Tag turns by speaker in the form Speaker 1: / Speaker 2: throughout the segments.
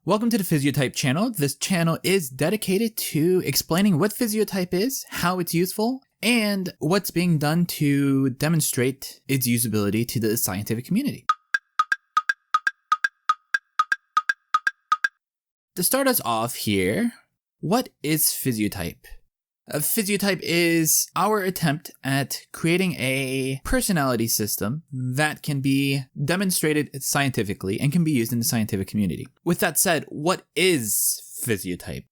Speaker 1: Welcome to the Physiotype channel. This channel is dedicated to explaining what Physiotype is, how it's useful, and what's being done to demonstrate its usability to the scientific community. To start us off here, what is Physiotype? Physiotype is our attempt at creating a personality system that can be demonstrated scientifically and can be used in the scientific community. With that said, what is Physiotype?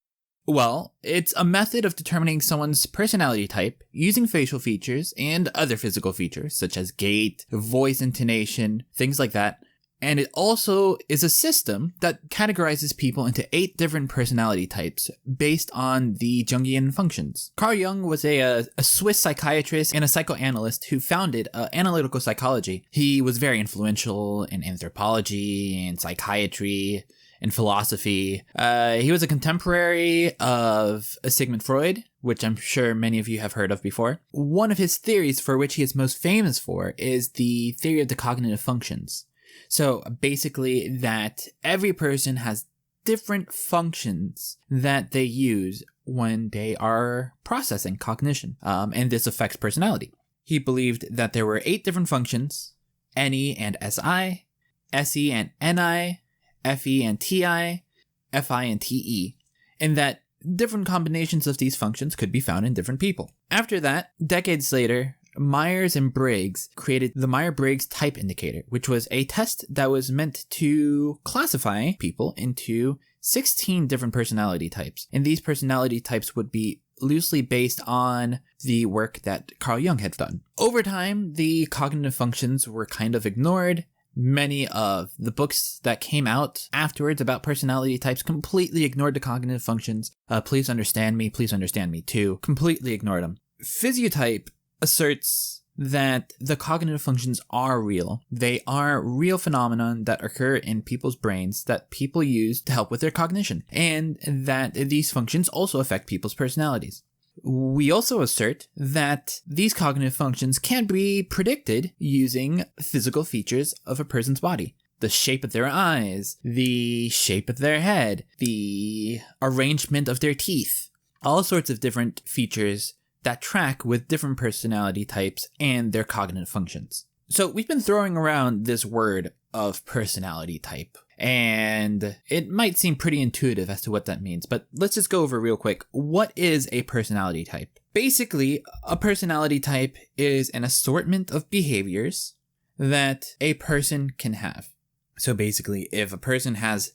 Speaker 1: Well, it's a method of determining someone's personality type using facial features and other physical features such as gait, voice intonation, things like that. And it also is a system that categorizes people into 8 different personality types based on the Jungian functions. Carl Jung was a Swiss psychiatrist and a psychoanalyst who founded analytical psychology. He was very influential in anthropology and psychiatry and philosophy. He was a contemporary of Sigmund Freud, which I'm sure many of you have heard of before. One of his theories for which he is most famous for is the theory of the cognitive functions. So basically that every person has different functions that they use when they are processing cognition, and this affects personality. He believed that there were 8 different functions: NE and SI, SE and NI, FE and TI, FI and TE, and that different combinations of these functions could be found in different people. After that, decades later, Myers and Briggs created the Myers-Briggs Type Indicator, which was a test that was meant to classify people into 16 different personality types. And these personality types would be loosely based on the work that Carl Jung had done. Over time, the cognitive functions were kind of ignored. Many of the books that came out afterwards about personality types completely ignored the cognitive functions. Please Understand Me Too. Completely ignored them. Physiotype asserts that the cognitive functions are real. They are real phenomena that occur in people's brains that people use to help with their cognition, and that these functions also affect people's personalities. We also assert that these cognitive functions can be predicted using physical features of a person's body. The shape of their eyes, the shape of their head, the arrangement of their teeth, all sorts of different features that track with different personality types and their cognitive functions. So we've been throwing around this word of personality type, and it might seem pretty intuitive as to what that means, but let's just go over real quick. What is a personality type? Basically, a personality type is an assortment of behaviors that a person can have. So basically, if a person has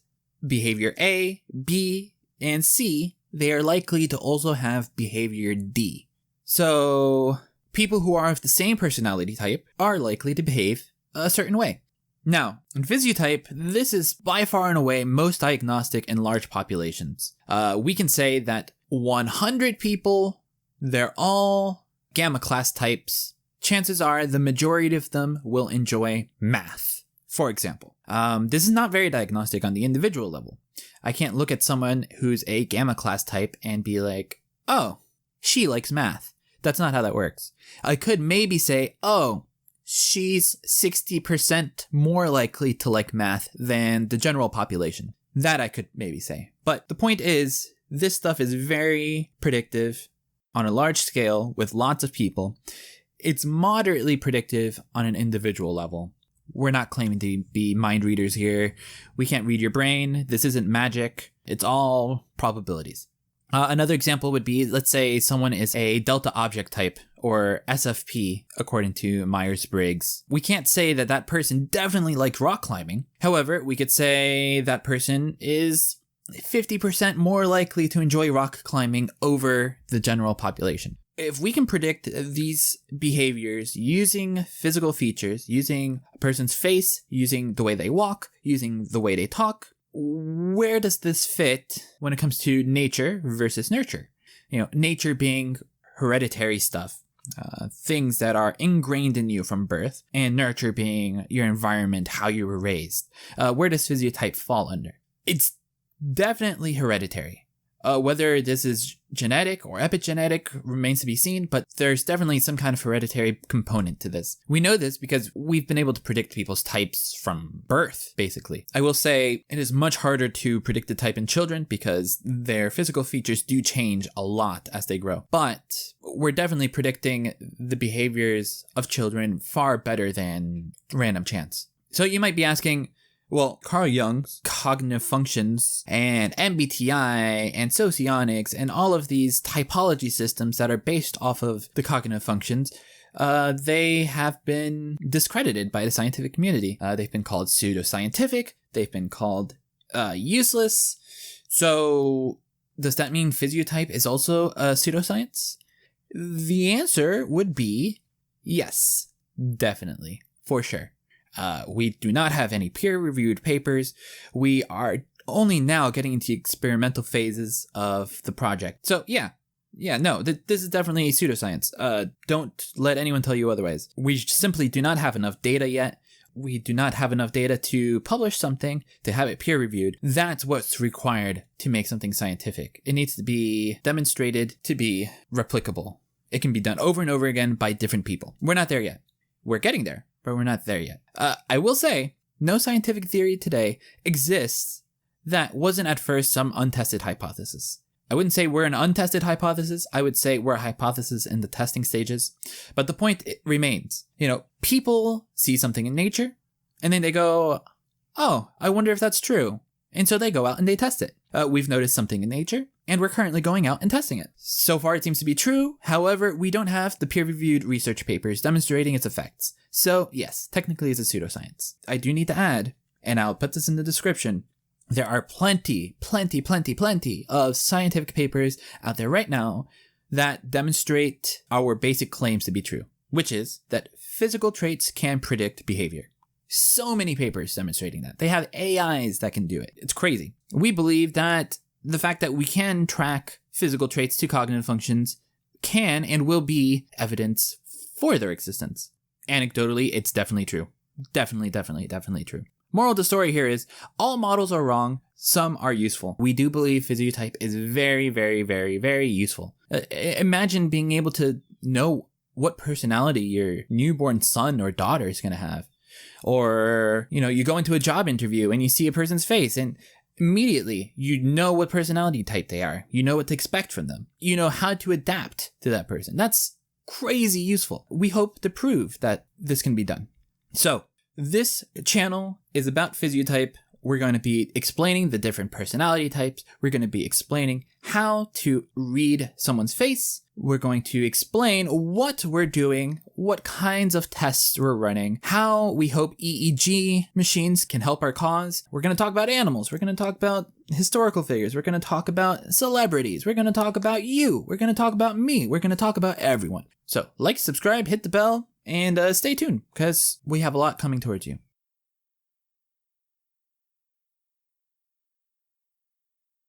Speaker 1: behavior A, B, and C, they are likely to also have behavior D. So people who are of the same personality type are likely to behave a certain way. Now, in Physiotype, this is by far and away most diagnostic in large populations. We can say that 100 people, they're all gamma class types. Chances are the majority of them will enjoy math, for example. This is not very diagnostic on the individual level. I can't look at someone who's a gamma class type and be like, oh, she likes math. That's not how that works. I could maybe say, oh, she's 60% more likely to like math than the general population. That I could maybe say. But the point is, this stuff is very predictive on a large scale with lots of people. It's moderately predictive on an individual level. We're not claiming to be mind readers here. We can't read your brain. This isn't magic. It's all probabilities. Another example would be, let's say someone is a delta object type, or SFP, according to Myers-Briggs. We can't say that that person definitely likes rock climbing. However, we could say that person is 50% more likely to enjoy rock climbing over the general population. If we can predict these behaviors using physical features, using a person's face, using the way they walk, using the way they talk, where does this fit when it comes to nature versus nurture? Nature being hereditary stuff, things that are ingrained in you from birth, and nurture being your environment, how you were raised. Where does Physiotype fall under? It's definitely hereditary. Whether this is genetic or epigenetic remains to be seen, but there's definitely some kind of hereditary component to this. We know this because we've been able to predict people's types from birth, basically. I will say it is much harder to predict the type in children because their physical features do change a lot as they grow. But we're definitely predicting the behaviors of children far better than random chance. So you might be asking, well, Carl Jung's cognitive functions and MBTI and socionics and all of these typology systems that are based off of the cognitive functions, they have been discredited by the scientific community. They've been called pseudoscientific. They've been called useless. So does that mean physiotype is also a pseudoscience? The answer would be yes, definitely, for sure. We do not have any peer-reviewed papers. We are only now getting into experimental phases of the project. So this is definitely pseudoscience. Don't let anyone tell you otherwise. We simply do not have enough data yet. We do not have enough data to publish something, to have it peer-reviewed. That's what's required to make something scientific. It needs to be demonstrated to be replicable. It can be done over and over again by different people. We're not there yet. We're getting there, but we're not there yet. I will say, no scientific theory today exists that wasn't at first some untested hypothesis. I wouldn't say we're an untested hypothesis. I would say we're a hypothesis in the testing stages. But the point remains, people see something in nature and then they go, oh, I wonder if that's true. And so they go out and they test it. We've noticed something in nature and we're currently going out and testing it. So far it seems to be true. However, we don't have the peer-reviewed research papers demonstrating its effects. So yes, technically it's a pseudoscience. I do need to add, and I'll put this in the description, there are plenty of scientific papers out there right now that demonstrate our basic claims to be true, which is that physical traits can predict behavior. So many papers demonstrating that. They have AIs that can do it. It's crazy. We believe that the fact that we can track physical traits to cognitive functions can and will be evidence for their existence. Anecdotally, it's definitely true. Definitely true. Moral of the story here is all models are wrong. Some are useful. We do believe physiotype is very, very, very, very useful. Imagine being able to know what personality your newborn son or daughter is going to have. Or, you go into a job interview and you see a person's face and immediately you know what personality type they are. You know what to expect from them. You know how to adapt to that person. That's crazy useful. We hope to prove that this can be done. So this channel is about physiotype. We're going to be explaining the different personality types. We're going to be explaining how to read someone's face. We're going to explain what we're doing, what kinds of tests we're running, how we hope EEG machines can help our cause. We're going to talk about animals. We're going to talk about historical figures. We're going to talk about celebrities. We're going to talk about you. We're going to talk about me. We're going to talk about everyone. So like, subscribe, hit the bell, and stay tuned because we have a lot coming towards you.